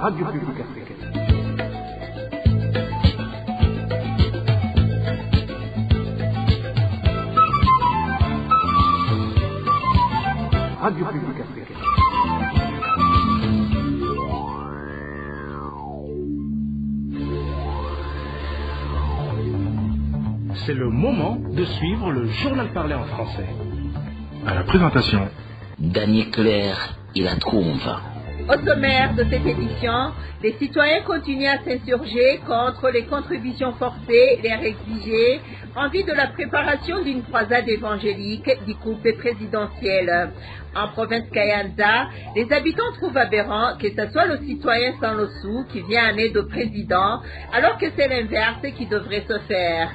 Radio Publique Africaine. Radio Publique Africaine. C'est le moment de suivre le journal parlé en français. À la présentation, Daniel Claire et la Trouve. Au sommaire de cette édition, les citoyens continuent à s'insurger contre les contributions forcées, les exigées, en vue de la préparation d'une croisade évangélique du couple présidentiel. En province Kayanza, les habitants trouvent aberrant que ce soit le citoyen sans le sou qui vient en aide au président, alors que c'est l'inverse qui devrait se faire.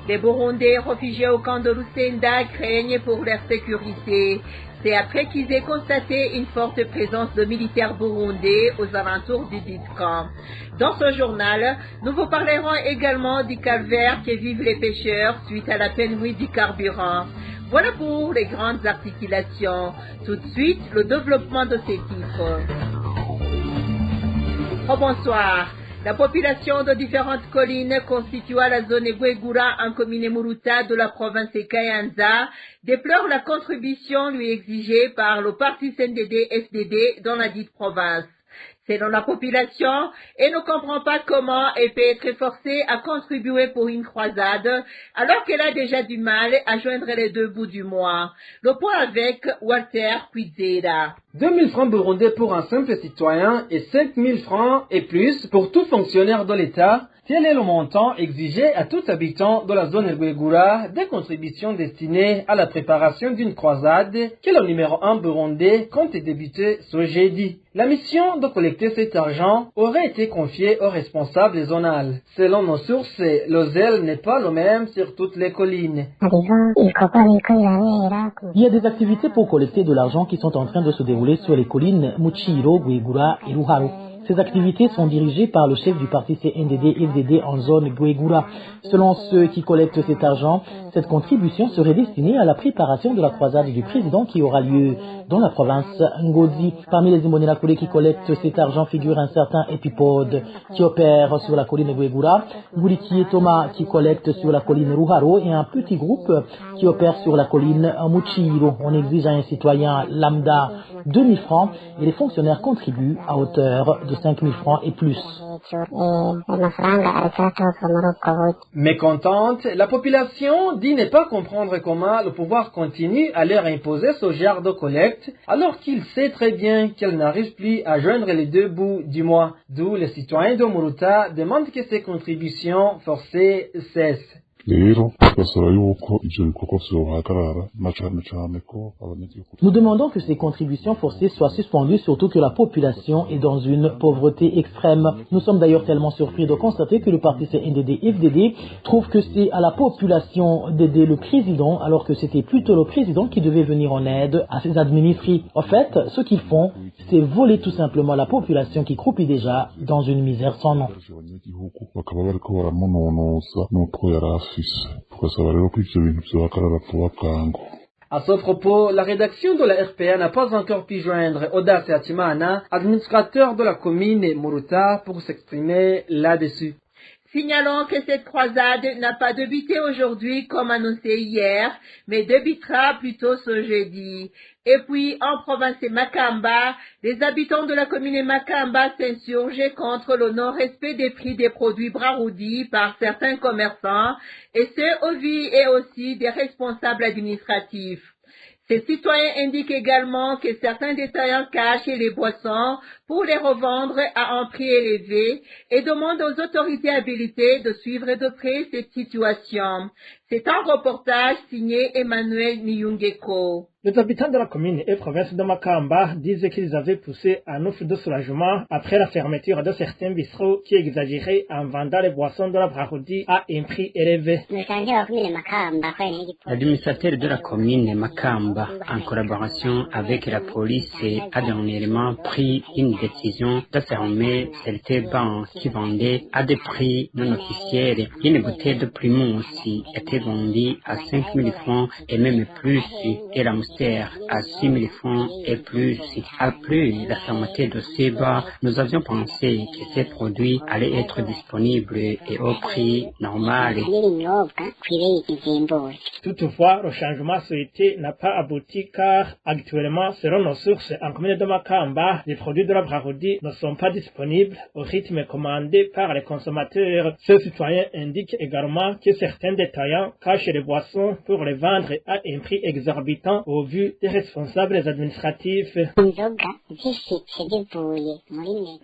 Les Burundais réfugiés au camp de Lusenda craignent pour leur sécurité. C'est après qu'ils aient constaté une forte présence de militaires burundais aux alentours du dit camp. Dans ce journal, nous vous parlerons également du calvaire que vivent les pêcheurs suite à la pénurie du carburant. Voilà pour les grandes articulations. Tout de suite, le développement de ces titres. Oh, bonsoir. La population de différentes collines constituant la zone Guegura en commune Muruta de la province Kayanza déplore la contribution lui exigée par le parti CNDD-FDD dans la dite province. Selon la population, elle ne comprend pas comment elle peut être forcée à contribuer pour une croisade alors qu'elle a déjà du mal à joindre les deux bouts du mois. Le point avec Walter Quizera. 2000 francs burundais pour un simple citoyen et 5000 francs et plus pour tout fonctionnaire de l'État. Tel est le montant exigé à tout habitant de la zone Guegura des contributions destinées à la préparation d'une croisade que le numéro 1 burundais compte débuter ce jeudi. La mission de collecter cet argent aurait été confiée aux responsables zonales. Selon nos sources, le zèle n'est pas le même sur toutes les collines. Il y a des activités pour collecter de l'argent qui sont en train de se dérouler sur les collines Muchiro, Guegura et Ruharo. Ces activités sont dirigées par le chef du parti CNDD-FDD en zone Guegura. Selon ceux qui collectent cet argent, cette contribution serait destinée à la préparation de la croisade du président qui aura lieu dans la province Ngozi. Parmi les Imbonerakure qui collectent cet argent figure un certain Epipode qui opère sur la colline Guegura, Guriki et Thomas qui collectent sur la colline Ruharo et un petit groupe qui opère sur la colline Muchiro. On exige à un citoyen lambda 2000 francs et les fonctionnaires contribuent à hauteur de 5000 francs et plus. Mécontente, la population dit ne pas comprendre comment le pouvoir continue à leur imposer ce genre de collecte alors qu'il sait très bien qu'elle n'arrive plus à joindre les deux bouts du mois. D'où les citoyens de Muruta demandent que ces contributions forcées cessent. Nous demandons que ces contributions forcées soient suspendues, surtout que la population est dans une pauvreté extrême. Nous sommes d'ailleurs tellement surpris de constater que le parti CNDD-FDD trouve que c'est à la population d'aider le président, alors que c'était plutôt le président qui devait venir en aide à ses administrés. En fait, ce qu'ils font, c'est voler tout simplement la population qui croupit déjà dans une misère sans nom. À ce propos, la rédaction de la RPA n'a pas encore pu joindre Oda Seatimana, administrateur de la commune Muruta, pour s'exprimer là-dessus. Signalons que cette croisade n'a pas débuté aujourd'hui comme annoncé hier, mais débutera plutôt ce jeudi. Et puis, en province Makamba, les habitants de la commune Makamba s'insurgent contre le non-respect des prix des produits Braroudi par certains commerçants, et ce, au vu et aussi des responsables administratifs. Ces citoyens indiquent également que certains détaillants cachent les boissons pour les revendre à un prix élevé et demandent aux autorités habilitées de suivre de près cette situation. C'est un reportage signé Emmanuel Niyungeko. Les habitants de la commune et province de Makamba disent qu'ils avaient poussé un ouf de soulagement après la fermeture de certains bistrots qui exagéraient en vendant les boissons de la Braroudi à un prix élevé. L'administrateur de la commune Makamba, en collaboration avec la police, a dernièrement pris une décision de fermer certaines banques qui vendaient à des prix non officiels. Une bouteille de Primus était vendue à 5 000 francs et même plus, et l'Amstel à 6 000 francs et plus. Après la fermeté de ces bars, nous avions pensé que ces produits allaient être disponibles et au prix normal. Toutefois, le changement souhaité n'a pas abouti car actuellement, selon nos sources en commune de Makamba, les produits de la Brahodi ne sont pas disponibles au rythme commandé par les consommateurs. Ce citoyen indique également que certains détaillants cachent les boissons pour les vendre à un prix exorbitant au vu des responsables administratifs.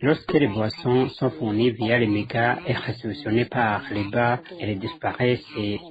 Lorsque les boissons sont fournies via les mégas et réceptionnées par les bars, elles disparaissent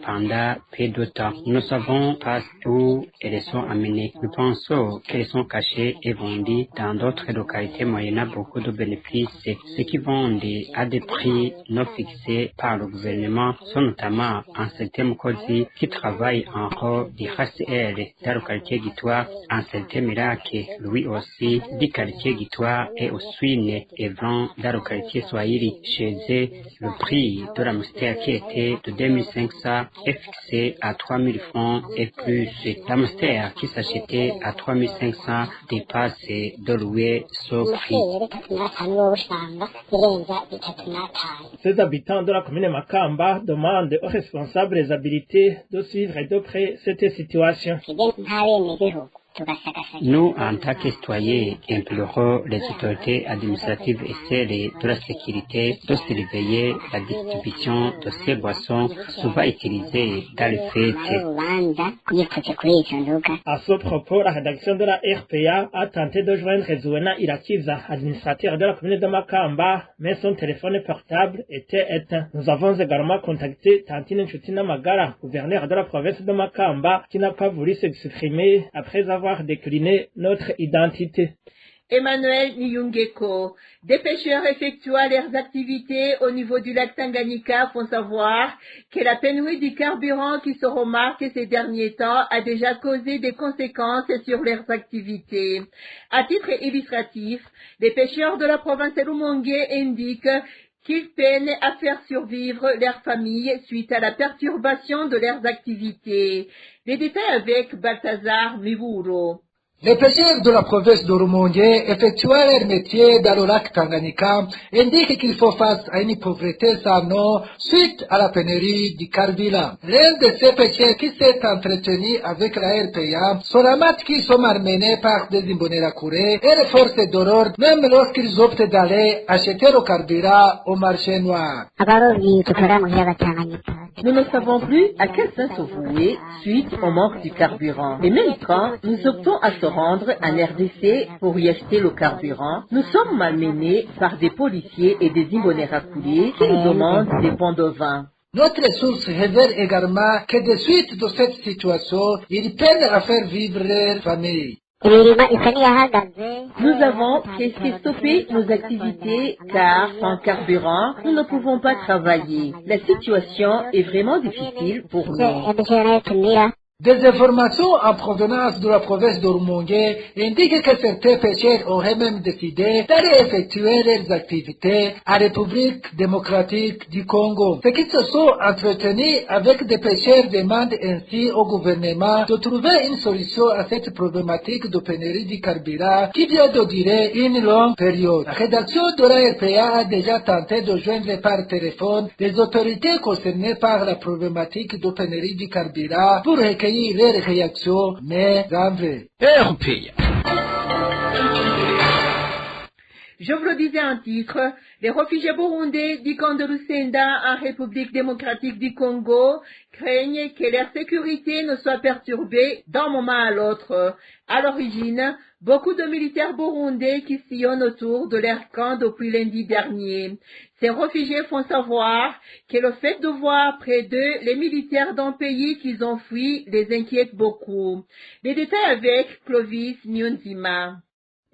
pendant peu de temps. Nous ne savons pas où elles sont amenées. Nous pensons qu'elles sont cachées et vendues dans d'autres localités moyennant beaucoup de bénéfices. Ceux qui vendent à des prix non fixés par le gouvernement sont notamment un certain Mokozi qui travaille en haut du HCR dans le quartier Guitoire, un certain Miracle, lui aussi, du quartier Guitoire et au Swine et vend dans le quartier Swahili. Chez eux, le prix de la moustière qui était de 2500 est fixé à 3000 francs et plus. La moustière qui s'achetait à 3500 dépasse de louer ce prix. Ces habitants de la commune Makamba demandent aux responsables des habilités de suivre de près cette situation. Nous, en tant que citoyens, implorons les autorités administratives et celles de la sécurité de surveiller la distribution de ces boissons souvent utilisées dans les fêtes. À ce propos, la rédaction de la RPA a tenté de joindre Zouena Irakiza, administrateur de la commune de Makamba, mais son téléphone portable était éteint. Nous avons également contacté Tantine Nchutina Magara, gouverneur de la province de Makamba, qui n'a pas voulu s'exprimer après avoir décliné notre identité. Emmanuel Nyungeko, des pêcheurs effectuant leurs activités au niveau du lac Tanganyika font savoir que la pénurie du carburant qui se remarque ces derniers temps a déjà causé des conséquences sur leurs activités. À titre illustratif, les pêcheurs de la province de Rumongue indiquent qu'ils peinent à faire survivre leurs familles suite à la perturbation de leurs activités. Les détails avec Balthazar Miburo. Les pêcheurs de la province de Rumongue effectuant leur métier dans le lac Tanganyika indiquent qu'il faut face à une pauvreté sans nom suite à la pénurie du carburant. L'un de ces pêcheurs qui s'est entretenu avec la RPA sont les qui sont amenés par des Imbonerakure et les forces de l'ordre même lorsqu'ils optent d'aller acheter le carburant au marché noir. Nous ne savons plus à quel sens se vouer suite au manque du carburant. Et même quand nous optons à se rendre en RDC pour y acheter le carburant, nous sommes malmenés par des policiers et des Imbonerakure qui nous demandent des bons de vin. Notre source révèle également que de suite de cette situation, ils peinent à faire vivre leur famille. Nous avons presque stoppé nos activités car sans carburant, nous ne pouvons pas travailler. La situation est vraiment difficile pour nous. Des informations en provenance de la province de Rumongue indiquent que certains pêcheurs auraient même décidé d'aller effectuer leurs activités à la République démocratique du Congo. Ceux qui se sont entretenus avec des pêcheurs demandent ainsi au gouvernement de trouver une solution à cette problématique de pénurie du carburant qui vient de durer une longue période. La rédaction de la RPA a déjà tenté de joindre par téléphone les autorités concernées par la problématique de pénurie du carburant pour recueillir les réactions, mais en vrai. Je vous le disais en titre, les réfugiés burundais du camp de Lusenda en République démocratique du Congo craignent que leur sécurité ne soit perturbée d'un moment à l'autre. À l'origine, beaucoup de militaires burundais qui sillonnent autour de leur camp depuis lundi dernier. Ces réfugiés font savoir que le fait de voir près d'eux les militaires d'un pays qu'ils ont fui les inquiète beaucoup. Les détails avec Clovis Nyonzima.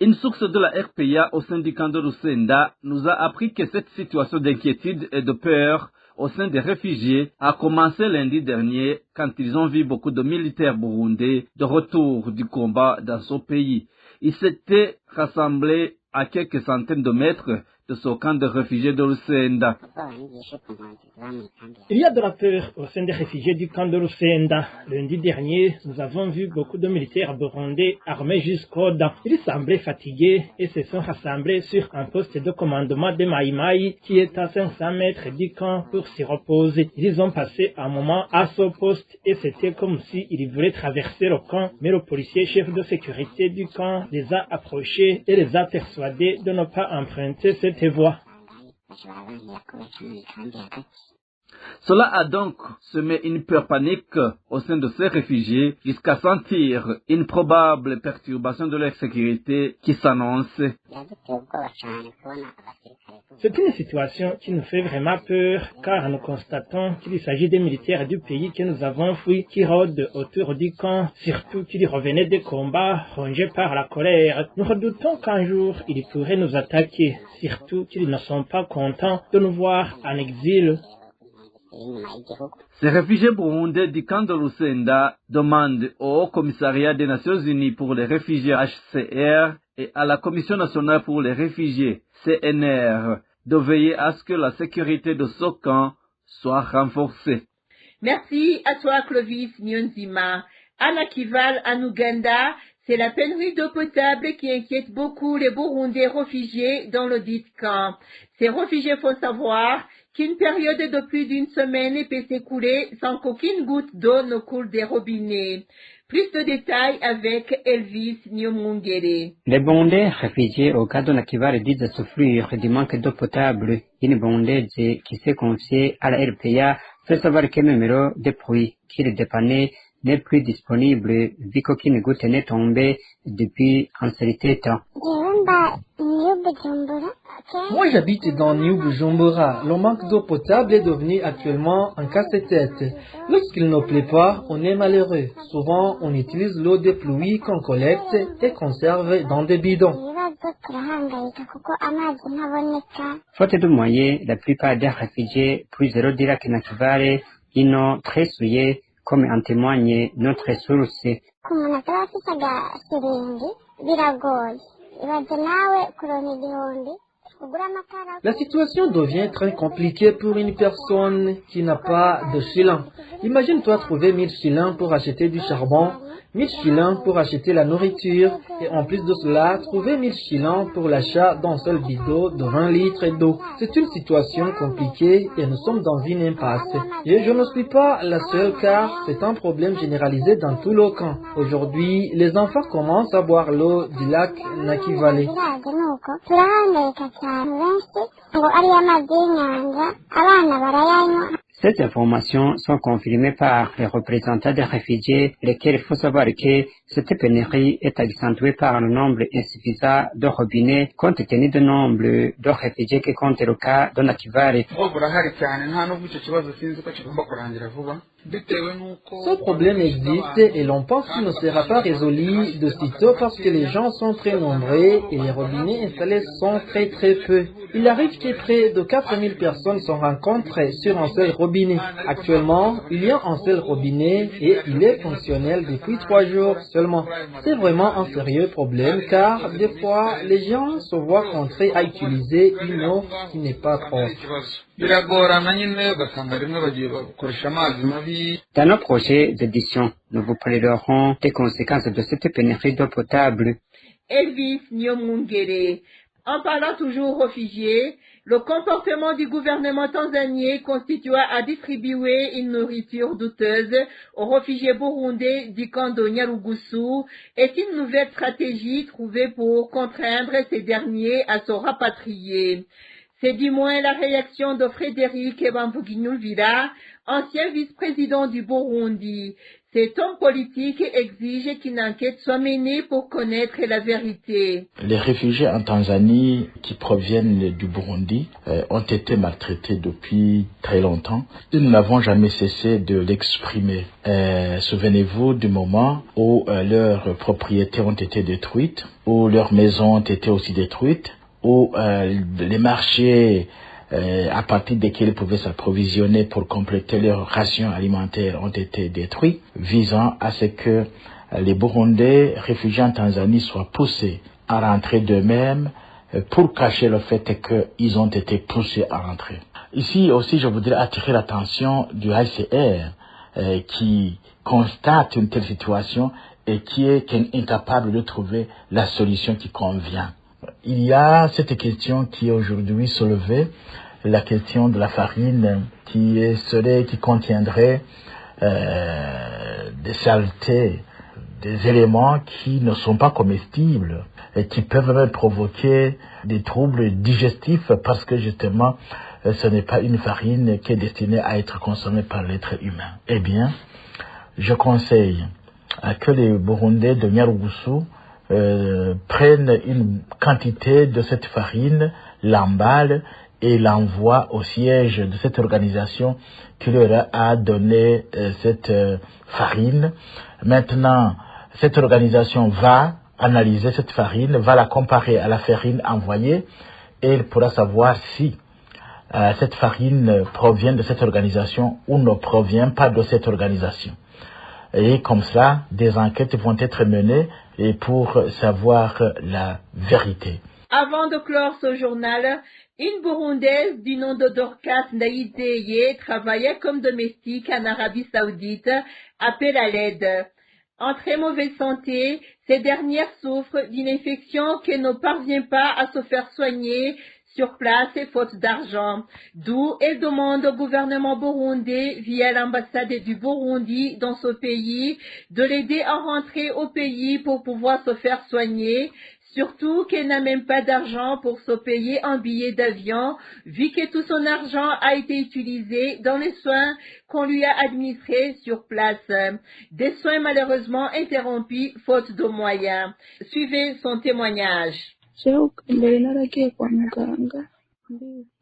Une source de la RPA au sein du camp de Lusenda nous a appris que cette situation d'inquiétude et de peur au sein des réfugiés a commencé lundi dernier quand ils ont vu beaucoup de militaires burundais de retour du combat dans ce pays. Ils s'étaient rassemblés à quelques centaines de mètres de ce camp de réfugiés de Lusenda. Il y a de la peur au sein des réfugiés du camp de Lusenda. Lundi dernier, nous avons vu beaucoup de militaires burundais armés jusqu'aux dents. Ils semblaient fatigués et se sont rassemblés sur un poste de commandement de Maïmaï qui est à 500 mètres du camp pour s'y reposer. Ils ont passé un moment à ce poste et c'était comme s'ils voulaient traverser le camp, mais le policier chef de sécurité du camp les a approchés et les a persuadés de ne pas emprunter cette voie. Cela a donc semé une peur panique au sein de ces réfugiés jusqu'à sentir une probable perturbation de leur sécurité qui s'annonce. C'est une situation qui nous fait vraiment peur car nous constatons qu'il s'agit des militaires du pays que nous avons fui qui rôdent autour du camp, surtout qu'ils revenaient des combats rongés par la colère. Nous redoutons qu'un jour ils pourraient nous attaquer, surtout qu'ils ne sont pas contents de nous voir en exil. Ces réfugiés burundais du camp de Lusenda demandent au Haut Commissariat des Nations Unies pour les réfugiés HCR et à la Commission nationale pour les réfugiés CNR de veiller à ce que la sécurité de ce camp soit renforcée. Merci à toi Clovis Nyonzima. À Nakival, en Ouganda, c'est la pénurie d'eau potable qui inquiète beaucoup les Burundais réfugiés dans le dit camp. Ces réfugiés font savoir qu'une période de plus d'une semaine peut s'écouler sans qu'aucune goutte d'eau ne coule des robinets. Plus de détails avec Elvis Nyomungere. Les Burundais réfugiés au cas de Nakival disent souffrir du manque d'eau potable. Une Burundaise qui s'est confiée à la RPA fait savoir que le numéro de pluie qu'il dépannait n'est plus disponible vu qu'aucune goutte n'est tombée depuis un certain temps. Moi j'habite dans New Bujumbura. Le manque d'eau potable est devenu actuellement un casse-tête. Lorsqu'il ne plaît pas, on est malheureux. Souvent, on utilise l'eau des pluies qu'on collecte et conserve dans des bidons. Faute de moyens, la plupart des réfugiés puisent l'eau du lac Nakivale, une eau très souillée, comme en témoigne notre source. La situation devient très compliquée pour une personne qui n'a pas de shillings. Imagine-toi trouver 1000 shillings pour acheter du charbon, 1000 shillings pour acheter la nourriture et en plus de cela, trouver 1000 shillings pour l'achat d'un seul bidon de 20 litres d'eau. C'est une situation compliquée et nous sommes dans une impasse. Et je ne suis pas la seule car c'est un problème généralisé dans tout le camp. Aujourd'hui, les enfants commencent à boire l'eau du lac Nakivale. Ces informations sont confirmées par les représentants des réfugiés, lesquels il faut savoir que cette pénurie est accentuée par le nombre insuffisant de robinets compte tenu du nombre de réfugiés qui compte le cas de Nakivale. Ce problème existe et l'on pense qu'il ne sera pas résolu de sitôt parce que les gens sont très nombreux et les robinets installés sont très peu. Il arrive que près de 4000 personnes se rencontrent sur un seul robinet. Actuellement, il y a un seul robinet et il est fonctionnel depuis 3 jours seulement. C'est vraiment un sérieux problème car des fois, les gens se voient contraints à utiliser une eau qui n'est pas propre. Dans nos prochaines éditions, nous vous parlerons des conséquences de cette pénurie d'eau potable. Elvis Nyomungere. En parlant toujours réfugiés, le comportement du gouvernement tanzanien continue à distribuer une nourriture douteuse aux réfugiés burundais du camp de Nyarugusu est une nouvelle stratégie trouvée pour contraindre ces derniers à se rapatrier. C'est du moins la réaction de Frédéric Bamvuginyulvira, ancien vice-président du Burundi. Cet homme politique exige qu'une enquête soit menée pour connaître la vérité. Les réfugiés en Tanzanie qui proviennent du Burundi ont été maltraités depuis très longtemps. Nous n'avons jamais cessé de l'exprimer. Souvenez-vous du moment où leurs propriétés ont été détruites, où leurs maisons ont été aussi détruites, où les marchés à partir desquels ils pouvaient s'approvisionner pour compléter leurs rations alimentaires ont été détruits, visant à ce que les Burundais réfugiés en Tanzanie soient poussés à rentrer d'eux-mêmes pour cacher le fait qu'ils ont été poussés à rentrer. Ici aussi, je voudrais attirer l'attention du HCR qui constate une telle situation et qui est incapable de trouver la solution qui convient. Il y a cette question qui est aujourd'hui soulevée, la question de la farine qui contiendrait des saletés, des éléments qui ne sont pas comestibles et qui peuvent même provoquer des troubles digestifs parce que justement ce n'est pas une farine qui est destinée à être consommée par l'être humain. Eh bien, je conseille à que les Burundais de Nyarugusu prennent une quantité de cette farine, l'emballent et l'envoient au siège de cette organisation qui leur a donné cette farine. Maintenant, cette organisation va analyser cette farine, va la comparer à la farine envoyée et elle pourra savoir si cette farine provient de cette organisation ou ne provient pas de cette organisation. Et comme ça, des enquêtes vont être menées et pour savoir la vérité. Avant de clore ce journal, une Burundaise du nom de Dorcas Ndaïzeye travaillait comme domestique en Arabie Saoudite, appelle à l'aide. En très mauvaise santé, ces dernières souffrent d'une infection qu'elle ne parvient pas à se faire soigner sur place et faute d'argent, d'où elle demande au gouvernement burundais via l'ambassade du Burundi dans ce pays de l'aider à rentrer au pays pour pouvoir se faire soigner, surtout qu'elle n'a même pas d'argent pour se payer un billet d'avion, vu que tout son argent a été utilisé dans les soins qu'on lui a administrés sur place. Des soins malheureusement interrompus faute de moyens. Suivez son témoignage.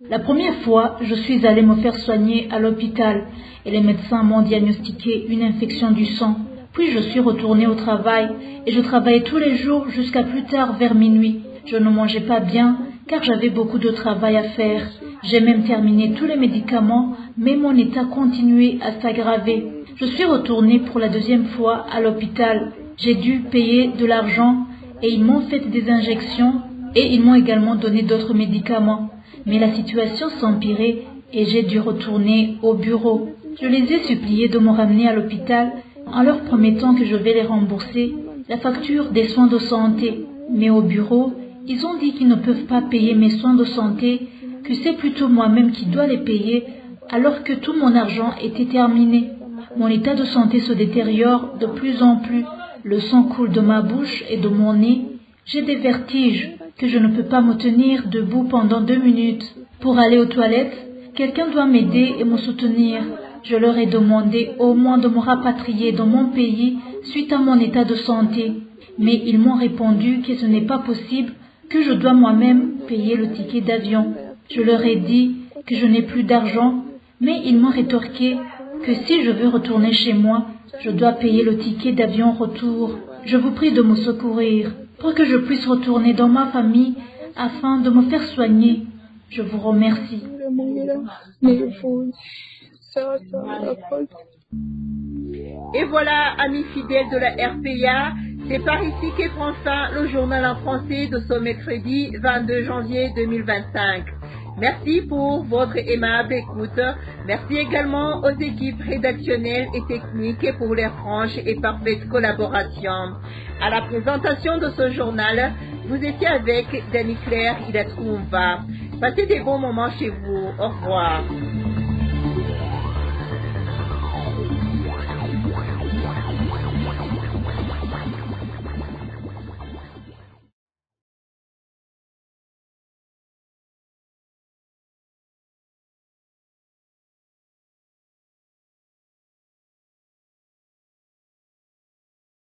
La première fois, je suis allée me faire soigner à l'hôpital et les médecins m'ont diagnostiqué une infection du sang. Puis je suis retournée au travail et je travaillais tous les jours jusqu'à plus tard vers minuit. Je ne mangeais pas bien car j'avais beaucoup de travail à faire. J'ai même terminé tous les médicaments, mais mon état continuait à s'aggraver. Je suis retournée pour la deuxième fois à l'hôpital. J'ai dû payer de l'argent et ils m'ont fait des injections et ils m'ont également donné d'autres médicaments. Mais la situation s'empirait et j'ai dû retourner au bureau. Je les ai suppliés de me ramener à l'hôpital en leur promettant que je vais les rembourser la facture des soins de santé. Mais au bureau, ils ont dit qu'ils ne peuvent pas payer mes soins de santé, que c'est plutôt moi-même qui dois les payer alors que tout mon argent était terminé. Mon état de santé se détériore de plus en plus. Le sang coule de ma bouche et de mon nez. J'ai des vertiges que je ne peux pas me tenir debout pendant 2 minutes. Pour aller aux toilettes, quelqu'un doit m'aider et me soutenir. Je leur ai demandé au moins de me rapatrier dans mon pays suite à mon état de santé. Mais ils m'ont répondu que ce n'est pas possible, que je dois moi-même payer le ticket d'avion. Je leur ai dit que je n'ai plus d'argent, mais ils m'ont rétorqué que si je veux retourner chez moi, je dois payer le ticket d'avion retour. Je vous prie de me secourir pour que je puisse retourner dans ma famille afin de me faire soigner. Je vous remercie. Et voilà, amis fidèles de la RPA, c'est par ici qu'est prend fin le journal en français de ce mercredi 22 janvier 2025. Merci pour votre aimable écoute. Merci également aux équipes rédactionnelles et techniques pour leur franche et parfaite collaboration. À la présentation de ce journal, vous étiez avec Dani Claire Ilatrumva. Passez des bons moments chez vous. Au revoir.